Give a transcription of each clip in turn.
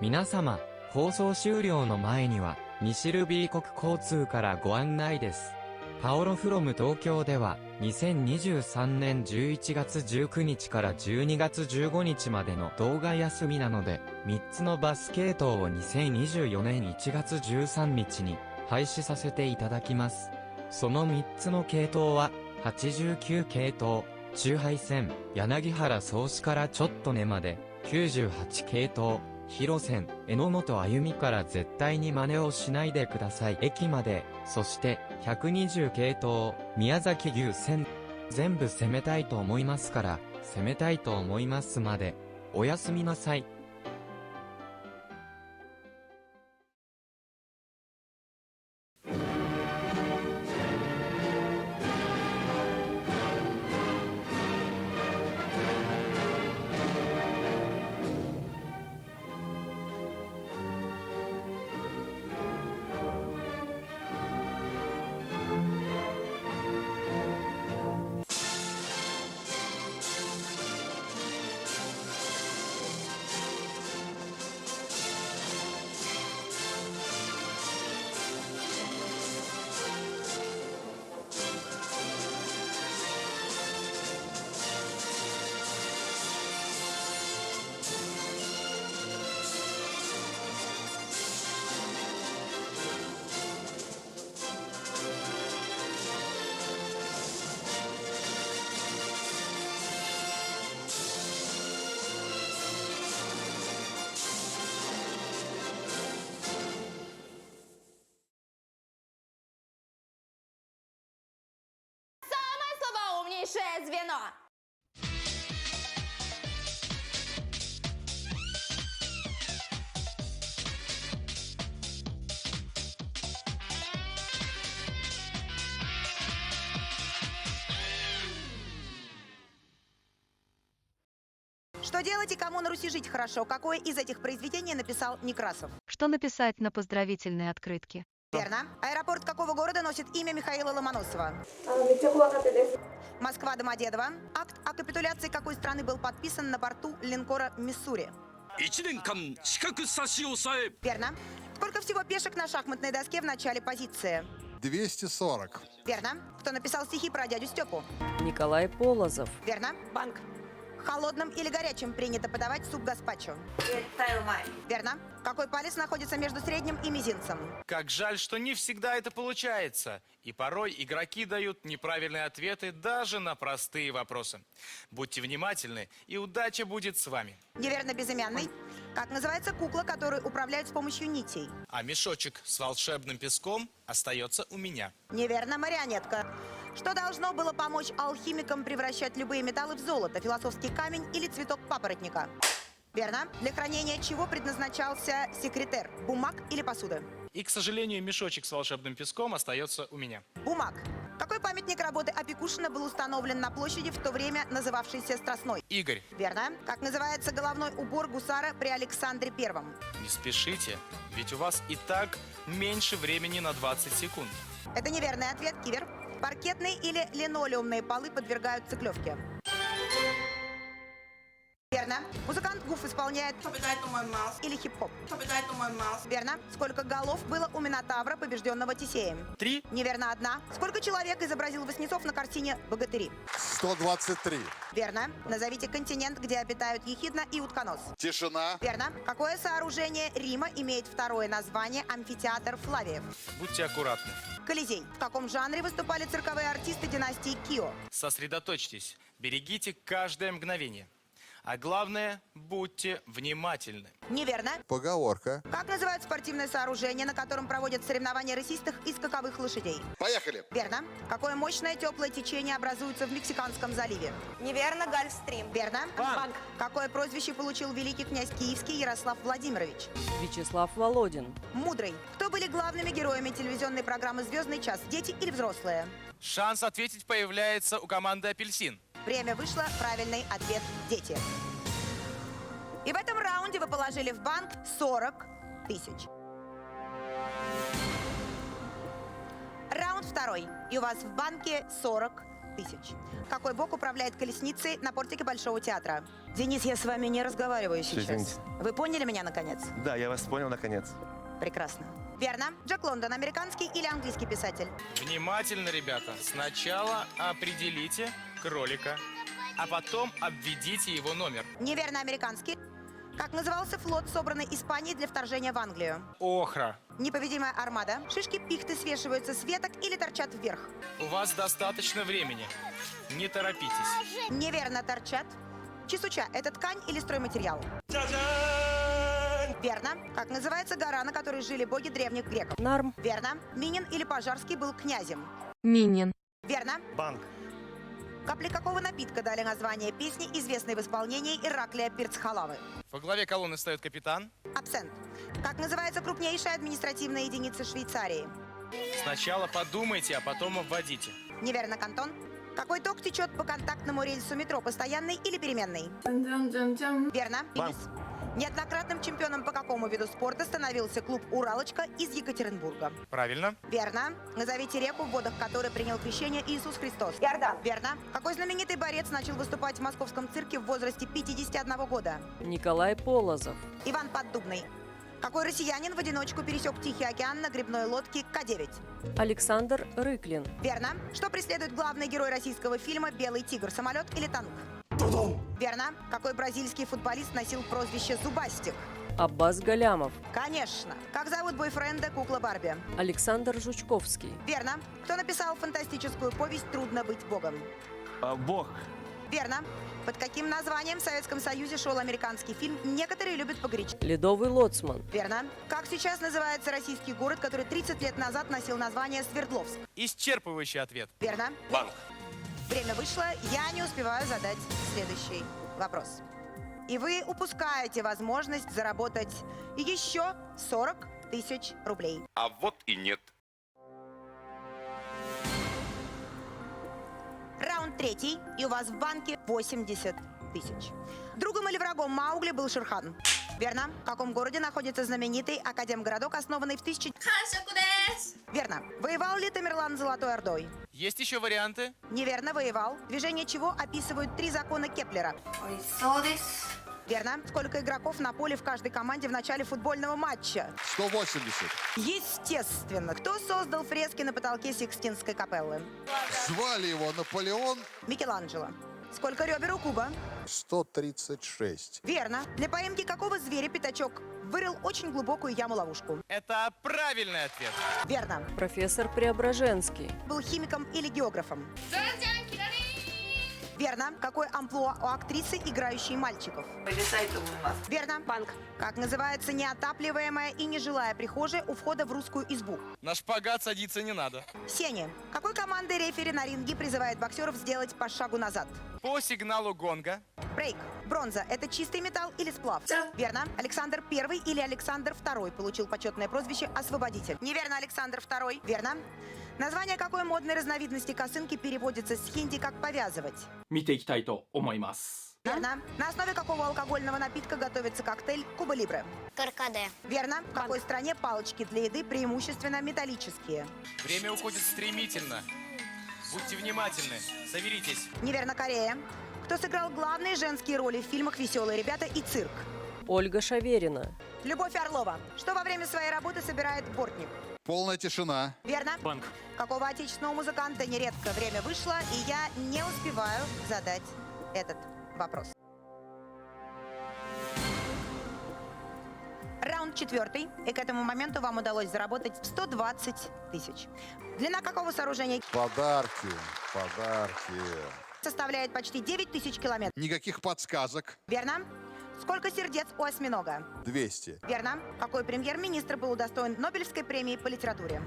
皆様、放送終了の前には、西ルビー国交通からご案内です。パオロフロム東京では、2023年11月19日から12月15日までの動画休みなので、3つのバス系統を2024年1月13日に廃止させていただきます。その3つの系統は、89系統、中廃線、柳原創始からちょっと根まで、98系統、広線、榎本あゆみから絶対に真似をしないでください。駅まで、そして、120系統、宮崎牛線、全部攻めたいと思いますから、攻めたいと思いますまで、おやすみなさい。Звено. Что делать и кому на Руси жить хорошо? Какое из этих произведений написал Некрасов? Что написать на поздравительной открытке? Верно. Аэропорт какого города носит имя Михаила Ломоносова? Москва, Домодедово. Акт о капитуляции какой страны был подписан на борту линкора «Миссури»? Верно. Сколько всего пешек на шахматной доске в начале позиции? 240. Верно. Кто написал стихи про дядю Степу? Николай Полозов. Верно. Банк. Холодным или горячим принято подавать суп гаспачо? Верно. Какой палец находится между средним и мизинцем? Как жаль, что не всегда это получается. И порой игроки дают неправильные ответы даже на простые вопросы. Будьте внимательны, и удача будет с вами. Неверно, безымянный. Как называется кукла, которую управляют с помощью нитей? А мешочек с волшебным песком остается у меня. Неверно, марионетка. Что должно было помочь алхимикам превращать любые металлы в золото, философский камень или цветок папоротника? Верно. Для хранения чего предназначался секретер? Бумаг или посуды? И, к сожалению, мешочек с волшебным песком остается у меня. Бумаг. Какой памятник работы Опекушина был установлен на площади, в то время называвшейся Страстной? Игорь. Верно. Как называется головной убор гусара при Александре Первом? Не спешите, ведь у вас и так меньше времени на 20 секунд. Это неверный ответ, Кивер. Паркетные или линолеумные полы подвергают циклевке? Верно. Музыкант Гуф исполняет или хип-хоп? Верно. Сколько голов было у Минотавра, побежденного Тесеем? 3. Неверно, одна. Сколько человек изобразил Васнецов на картине «Богатыри»? 123. Верно. Назовите континент, где обитают ехидна и утконос. Тишина. Верно. Какое сооружение Рима имеет второе название амфитеатр Флавиев? Будьте аккуратны. Колизей. В каком жанре выступали цирковые артисты династии Кио? Сосредоточьтесь, берегите каждое мгновение. А главное, будьте внимательны. Неверно. Поговорка. Как называют спортивное сооружение, на котором проводят соревнования рысистых и скаковых лошадей? Поехали. Верно. Какое мощное теплое течение образуется в Мексиканском заливе? Неверно, Гольфстрим. Верно. Банк. Какое прозвище получил великий князь Киевский Ярослав Владимирович? Вячеслав Володин. Мудрый. Кто были главными героями телевизионной программы «Звездный час»? Дети или взрослые? Шанс ответить появляется у команды «Апельсин». Время вышло. Правильный ответ – дети. И в этом раунде вы положили в банк 40 тысяч. Раунд второй. И у вас в банке 40 тысяч. Какой бог управляет колесницей на портике Большого театра? Денис, я с вами не разговариваю сейчас. Извините. Вы поняли меня, наконец? Да, я вас понял наконец. Прекрасно. Верно. Джек Лондон, американский или английский писатель? Внимательно, ребята. Сначала определите кролика, а потом обведите его номер. Неверно, американский. Как назывался флот, собранный Испанией для вторжения в Англию? Охра. Непобедимая армада. Шишки пихты свешиваются с веток или торчат вверх? У вас достаточно времени. Не торопитесь. Неверно, торчат. Чесуча – это ткань или стройматериал? Верно. Как называется гора, на которой жили боги древних греков? Нарм. Верно. Минин или Пожарский был князем? Минин. Верно. Банк. Капли какого напитка дали название песни, известной в исполнении Ираклия Пирцхалавы? Во главе колонны стоит капитан. Абсент. Как называется крупнейшая административная единица Швейцарии? Сначала подумайте, а потом обводите. Неверно, кантон. Какой ток течет по контактному рельсу метро, постоянный или переменный? Верно. Банк. Неоднократным чемпионом по какому виду спорта становился клуб «Уралочка» из Екатеринбурга? Правильно. Верно. Назовите реку, в водах которой принял крещение Иисус Христос. Иордан. Верно. Какой знаменитый борец начал выступать в московском цирке в возрасте 51 года? Николай Полозов. Иван Поддубный. Какой россиянин в одиночку пересек Тихий океан на грибной лодке К-9? Александр Рыклин. Верно. Что преследует главный герой российского фильма «Белый тигр», самолет или танк? Верно. Какой бразильский футболист носил прозвище «Зубастик»? Аббас Галямов. Конечно. Как зовут бойфренда кукла Барби? Александр Жучковский. Верно. Кто написал фантастическую повесть «Трудно быть богом»? Бог. Верно. Под каким названием в Советском Союзе шел американский фильм «Некоторые любят погорячить»? Ледовый лоцман. Верно. Как сейчас называется российский город, который 30 лет назад носил название Свердловск? Исчерпывающий ответ. Верно. Банк. Время вышло, я не успеваю задать следующий вопрос. И вы упускаете возможность заработать еще 40 тысяч рублей. А вот и нет. Раунд третий, и у вас в банке 80 тысяч. Другом или врагом Маугли был Шерхан. Верно. В каком городе находится знаменитый академгородок, основанный в 1000... Верно. Воевал ли Тамерлан с Золотой Ордой? Есть еще варианты? Неверно, воевал. Движение чего описывают 3 закона Кеплера? Верно. Сколько игроков на поле в каждой команде в начале футбольного матча? 180. Естественно. Кто создал фрески на потолке Сикстинской капеллы? Звали его Наполеон. Микеланджело. Сколько ребер у куба? 136. Верно. Для поимки какого зверя пятачок вырыл очень глубокую яму-ловушку? Это правильный ответ. Верно. Профессор Преображенский. Был химиком или географом? Верно. Какой амплуа у актрисы, играющей мальчиков? Верно. Банк. Как называется неотапливаемая и нежилая прихожая у входа в русскую избу? На шпагат садиться не надо. Сеня. Какой командой рефери на ринге призывает боксеров сделать по шагу назад? По сигналу гонга. Брейк. Бронза – это чистый металл или сплав? Верно. Александр I или Александр II получил почетное прозвище «Освободитель». Неверно, Александр II. Верно. Название какой модной разновидности косынки переводится с хинди как «повязывать»? 見ていきたいと思います。 Верно. На основе какого алкогольного напитка готовится коктейль Куба Либре? Каркаде. Верно. В какой стране палочки для еды преимущественно металлические? Время уходит стремительно. Будьте внимательны. Соберитесь. Неверно, Корея. Кто сыграл главные женские роли в фильмах «Веселые ребята» и «Цирк»? Ольга Шаверина. Любовь Орлова. Что во время своей работы собирает бортник? Полная тишина. Верно. Банк. Какого отечественного музыканта нередко время вышло, и я не успеваю задать этот вопрос. Раунд 4, и к этому моменту вам удалось заработать 120 тысяч. Длина какого сооружения Подарки. Подарки. составляет почти 9 тысяч километров? Никаких подсказок. Верно. Сколько сердец у осьминога? 200. Верно. Какой премьер-министр был удостоен Нобелевской премии по литературе?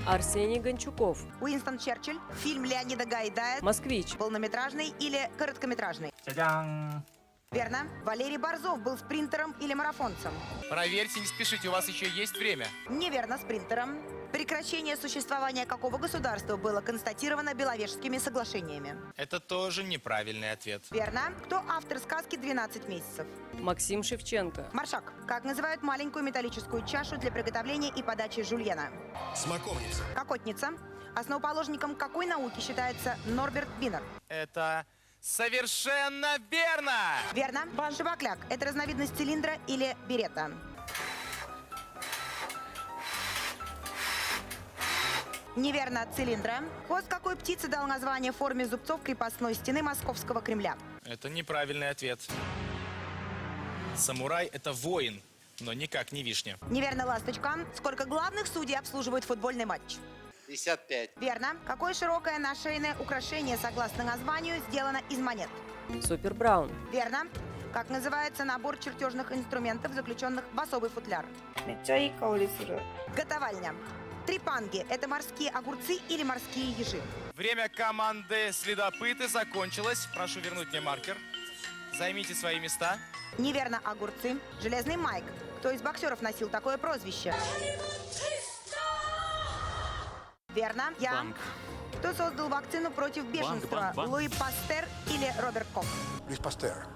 Арсений Гончуков. Уинстон Черчилль. Фильм Леонида Гайдая. Москвич. Полнометражный или короткометражный? じゃじゃん。 Верно. Валерий Борзов был спринтером или марафонцем? Проверьте, не спешите, у вас еще есть время. Неверно, спринтером. Прекращение существования какого государства было констатировано Беловежскими соглашениями? Это тоже неправильный ответ. Верно. Кто автор сказки «12 месяцев»? Максим Шевченко. Маршак. Как называют маленькую металлическую чашу для приготовления и подачи жульена? Смоковница. Кокотница. Основоположником какой науки считается Норберт Винер? Это совершенно верно! Верно. Шабакляк – это разновидность цилиндра или берета. Неверно, цилиндра. Хвост какой птицы дал название форме зубцов крепостной стены Московского Кремля? Это неправильный ответ. Самурай – это воин, но никак не вишня. Неверно, ласточка. Сколько главных судей обслуживают футбольный матч? 55. Верно. Какое широкое нашейное украшение, согласно названию, сделано из монет? Супер Браун. Верно. Как называется набор чертежных инструментов, заключенных в особый футляр? Готовальня. Трепанги – это морские огурцы или морские ежи? Время команды «Следопыты» закончилось. Прошу вернуть мне маркер. Займите свои места. Неверно, огурцы. Железный Майк. Кто из боксеров носил такое прозвище? Верно, я. Банк. Кто создал вакцину против бешенства? банк. Луи Пастер или Роберт Кох? Луис Пастер.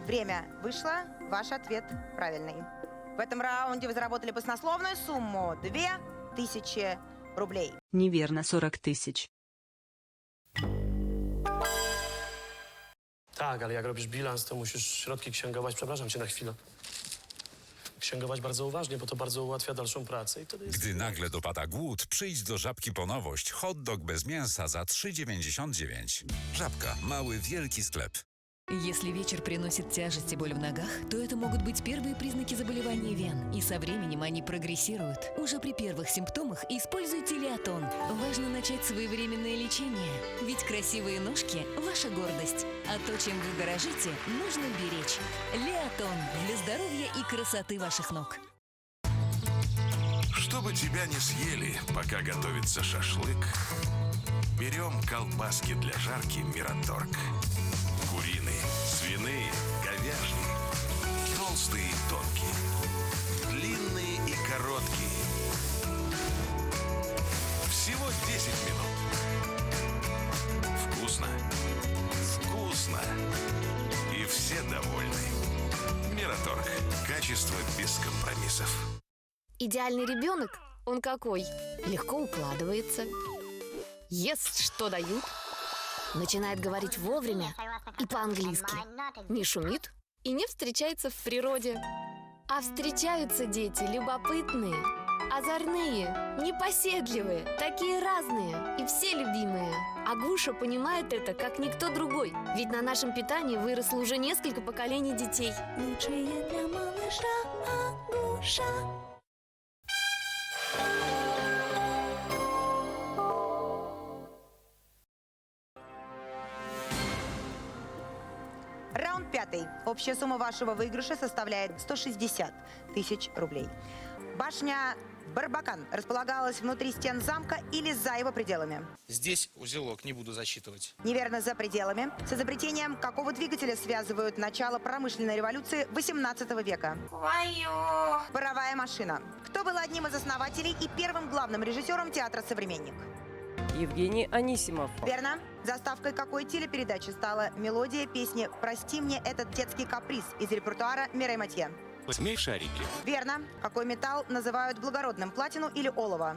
Время вышло. Ваш ответ правильный. В этом раунде вы заработали баснословную сумму 2000 рублей. Неверно, 40 tысяч. Tak, ale jak robisz bilans, to musisz środki księgować, przepraszam cię na chwilę. Księgować bardzo uważnie, bo to bardzo ułatwia dalszą pracę i wtedy jest... Gdy nagle dopada głód, przyjdź do Żabki po nowość. Hot dog bez mięsa za 3,99. Żabka. Mały, wielki sklep. Если вечер приносит тяжесть и боль в ногах, то это могут быть первые признаки заболевания вен, и со временем они прогрессируют. Уже при первых симптомах используйте Леотон. Важно начать своевременное лечение, ведь красивые ножки – ваша гордость, а то, чем вы дорожите, нужно беречь. Леотон для здоровья и красоты ваших ног. Чтобы тебя не съели, пока готовится шашлык, берем колбаски для жарки «Мираторг». Куриные, свиные, говяжьи, толстые и тонкие, длинные и короткие. Всего 10 минут. Вкусно, вкусно. И все довольны. «Мираторг». Качество без компромиссов. Идеальный ребенок, он какой? Легко укладывается, ест, что дают, начинает говорить вовремя и по-английски, не шумит и не встречается в природе. А встречаются дети любопытные, озорные, непоседливые, такие разные и все любимые. Агуша понимает это, как никто другой, ведь на нашем питании выросло уже несколько поколений детей. Лучшее для малыша Агуша. Раунд 5. Общая сумма вашего выигрыша составляет 160 тысяч рублей. Башня Барбакан располагалась внутри стен замка или за его пределами? Здесь узелок, не буду засчитывать. Неверно, за пределами. С изобретением какого двигателя связывают начало промышленной революции 18 века? Паровая машина. Кто был одним из основателей и первым главным режиссером театра «Современник»? Евгений Анисимов. Верно. Заставкой какой телепередачи стала мелодия песни «Прости мне этот детский каприз» из репертуара Мирей Матье? Смешарики. Верно. Какой металл называют благородным, платину или олово?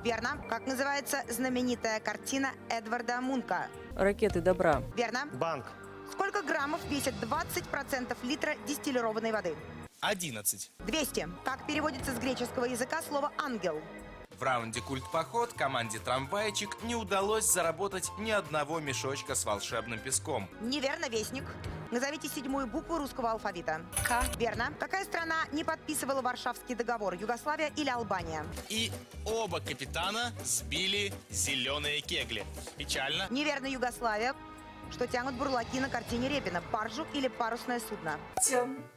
Верно. Как называется знаменитая картина Эдварда Мунка? Ракеты добра. Верно. Банк. Сколько граммов весит 20% литра дистиллированной воды? 11. 200. Как переводится с греческого языка слово «ангел»? В раунде «Культ-поход» команде «Трамвайчик» не удалось заработать ни одного мешочка с волшебным песком. Неверно, вестник. Назовите 7-ю букву русского алфавита. К. Верно. Какая страна не подписывала Варшавский договор? Югославия или Албания? И оба капитана сбили зеленые кегли. Печально. Неверно, Югославия. Что тянут бурлаки на картине Репина? Баржу или парусное судно?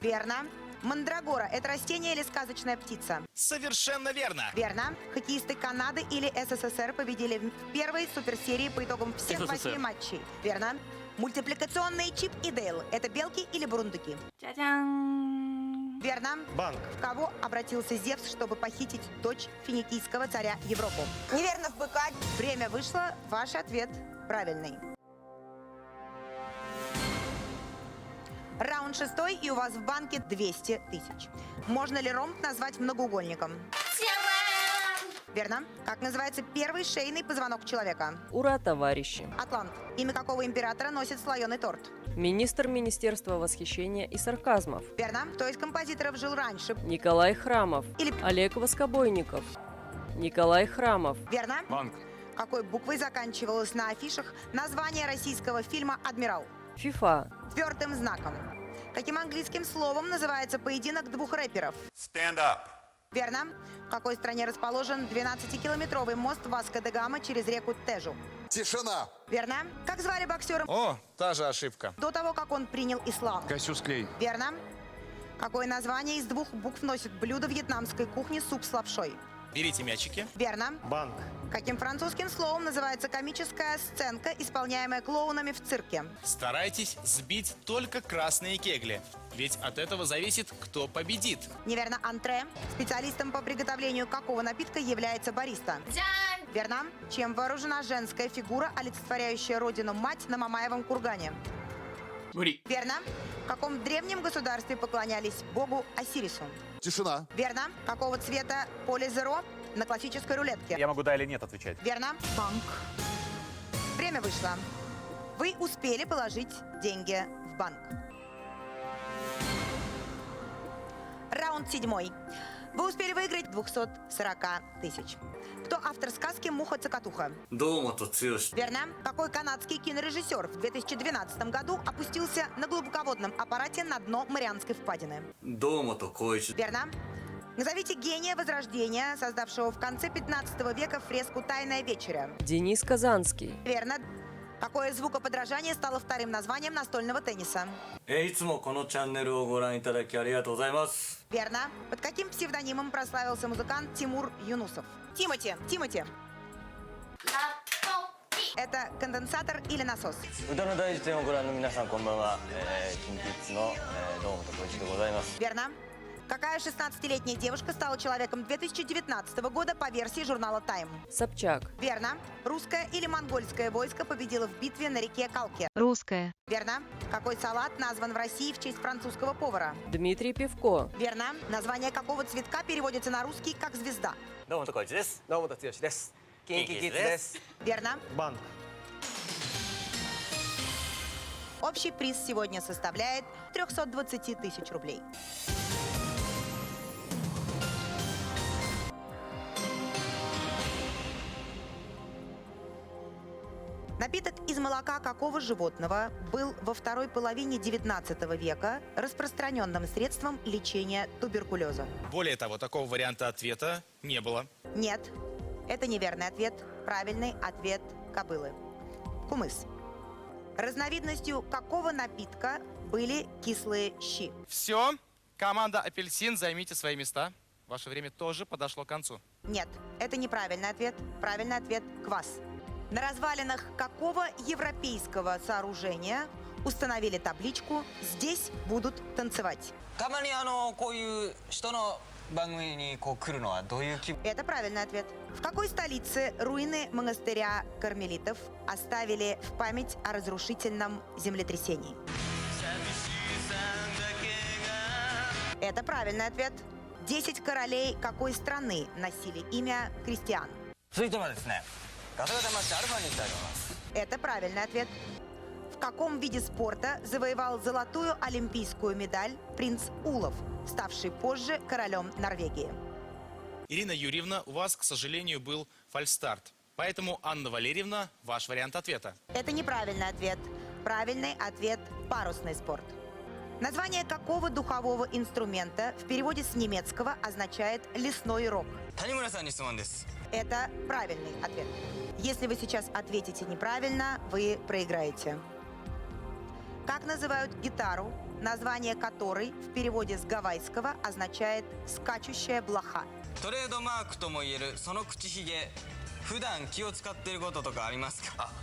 Верно. Мандрагора – это растение или сказочная птица? Совершенно верно. Верно. Хоккеисты Канады или СССР победили в первой суперсерии по итогам всех 8 матчей? Верно. Мультипликационные Чип и Дейл – это белки или бурундуки? Верно. Банк. В кого обратился Зевс, чтобы похитить дочь финикийского царя Европу? Неверно, в быка. Время вышло. Ваш ответ правильный. Раунд 6, и у вас в банке 200 тысяч. Можно ли ромб назвать многоугольником? Верно. Как называется первый шейный позвонок человека? Ура, товарищи. Атлант. Имя какого императора носит слоеный торт? Министр Министерства восхищения и сарказмов. Верно. Кто из композиторов жил раньше? Николай Храмов. Или... Олег Воскобойников. Николай Храмов. Верно. Банк. Какой буквой заканчивалось на афишах название российского фильма «Адмирал»? ФИФА. Твердым знаком. Каким английским словом называется поединок двух рэперов? Stand up. Верно. В какой стране расположен 12-километровый мост Васко-де-Гама через реку Тежу? Тишина. Верно. Как звали боксера О, та же ошибка. до того, как он принял ислам? Кассиус Клей. Верно. Какое название из двух букв носит блюдо вьетнамской кухни суп с лапшой? Берите мячики. Верно. Банк. Каким французским словом называется комическая сценка, исполняемая клоунами в цирке? Старайтесь сбить только красные кегли. Ведь от этого зависит, кто победит. Неверно. Антре. Специалистом по приготовлению какого напитка является бариста? Верно. Чем вооружена женская фигура, олицетворяющая родину-мать на Мамаевом кургане? Мури. Верно. В каком древнем государстве поклонялись богу Осирису? Тишина. Верно. Какого цвета поле зеро на классической рулетке? Я могу да или нет отвечать. Верно. Банк. Время вышло. Вы успели положить деньги в банк. Раунд 7. Вы успели выиграть 240 тысяч. Кто автор сказки «Муха-цокотуха»? Верно. Какой канадский кинорежиссер в 2012 году опустился на глубоководном аппарате на дно Марианской впадины? Верно. Назовите гения Возрождения, создавшего в конце 15 века фреску «Тайная вечеря». Денис Казанский. Верно. Какое звукоподражание стало вторым названием настольного тенниса? Верно. Под каким псевдонимом прославился музыкант Тимур Юнусов? Тимати. Это конденсатор или насос? Верно. Какая 16-летняя девушка стала человеком 2019 года по версии журнала Time? Собчак. Верно. Русское или монгольское войско победило в битве на реке Калке? Русская. Верно. Какой салат назван в России в честь французского повара? Дмитрий Пивко. Верно. Название какого цветка переводится на русский как «звезда»? Верно. Банк. Общий приз сегодня составляет 320 тысяч рублей. Напиток из молока какого животного был во второй половине 19 века распространенным средством лечения туберкулеза? Более того, такого варианта ответа не было. Нет. Это неверный ответ. Правильный ответ – кобылы. Кумыс. Разновидностью какого напитка были кислые щи? Все. Команда «Апельсин», займите свои места. Ваше время тоже подошло к концу. Нет, это неправильный ответ. Правильный ответ – квас. На развалинах какого европейского сооружения установили табличку «Здесь будут танцевать»? Это правильный ответ. В какой столице руины монастыря кармелитов оставили в память о разрушительном землетрясении? Это правильный ответ. 10 королей какой страны носили имя Кристиан? Это правильный ответ. В каком виде спорта завоевал золотую олимпийскую медаль принц Улов, ставший позже королем Норвегии? Ирина Юрьевна, у вас, к сожалению, был фальстарт. Поэтому, Анна Валерьевна, ваш вариант ответа. Это неправильный ответ. Правильный ответ – парусный спорт. Название какого духового инструмента в переводе с немецкого означает «лесной рог»? Это правильный ответ. Если вы сейчас ответите неправильно, вы проиграете. Как называют гитару, название которой в переводе с гавайского означает «скачущая блоха»?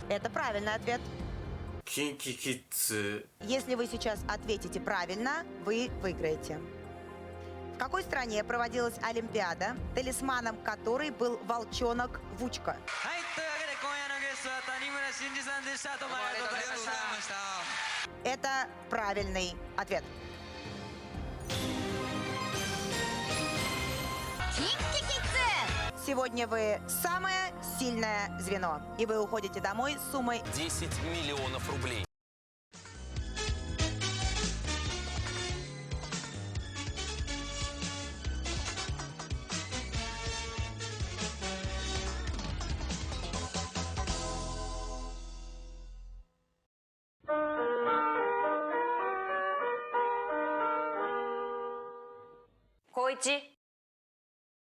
Это правильный ответ. Если вы сейчас ответите правильно, вы выиграете. В какой стране проводилась Олимпиада, талисманом которой был волчонок Вучка? Это правильный ответ. Сегодня вы самое сильное звено, и вы уходите домой с суммой 10 миллионов рублей. Коичи,